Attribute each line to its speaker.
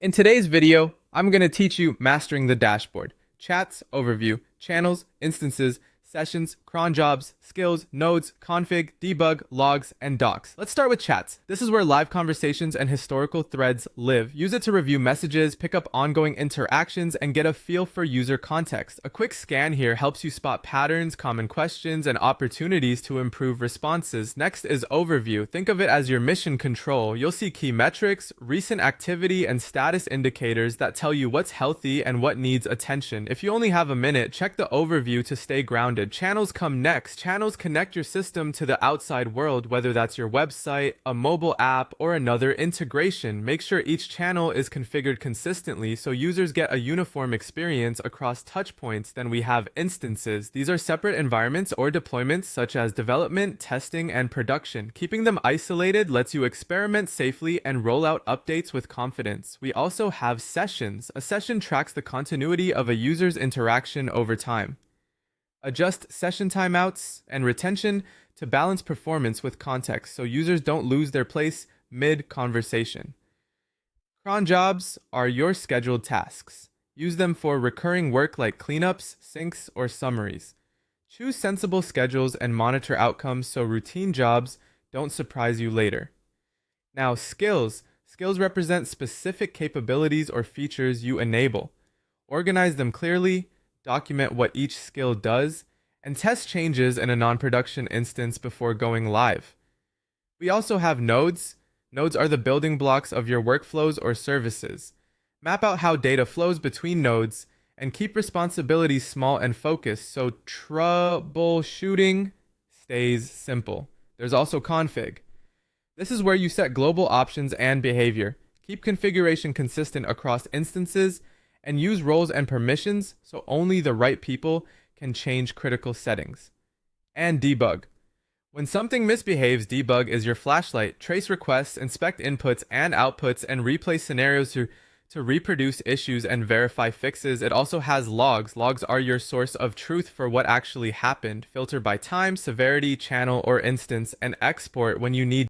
Speaker 1: In today's video, I'm going to teach you mastering the dashboard. Chats, overview, channels, instances, sessions, cron jobs, skills, nodes, config, debug, logs, and docs. Let's start with chats. This is where live conversations and historical threads live. Use it to review messages, pick up ongoing interactions, and get a feel for user context. A quick scan here helps you spot patterns, common questions, and opportunities to improve responses. Next is overview. Think of it as your mission control. You'll see key metrics, recent activity, and status indicators that tell you what's healthy and what needs attention. If you only have a minute, check the overview to stay grounded. Channels come next. Channels connect your system to the outside world, whether that's your website, a mobile app, or another integration. Make sure each channel is configured consistently so users get a uniform experience across touchpoints. Then we have instances. These are separate environments or deployments such as development, testing, and production. Keeping them isolated lets you experiment safely and roll out updates with confidence. We also have sessions. A session tracks the continuity of a user's interaction over time. Adjust session timeouts and retention to balance performance with context so users don't lose their place mid-conversation. Cron jobs are your scheduled tasks. Use them for recurring work like cleanups, syncs, or summaries. Choose sensible schedules and monitor outcomes so routine jobs don't surprise you later. Now, skills. Skills represent specific capabilities or features you enable. Organize them clearly, document what each skill does, and test changes in a non-production instance before going live. We also have nodes. Nodes are the building blocks of your workflows or services. Map out how data flows between nodes and keep responsibilities small and focused so troubleshooting stays simple. There's also config. This is where you set global options and behavior. Keep configuration consistent across instances and use roles and permissions so only the right people can change critical settings. And debug. When something misbehaves, debug is your flashlight. Trace requests, inspect inputs and outputs, and replay scenarios to reproduce issues and verify fixes. It also has logs. Logs are your source of truth for what actually happened. Filter by time, severity, channel, or instance, and export when you need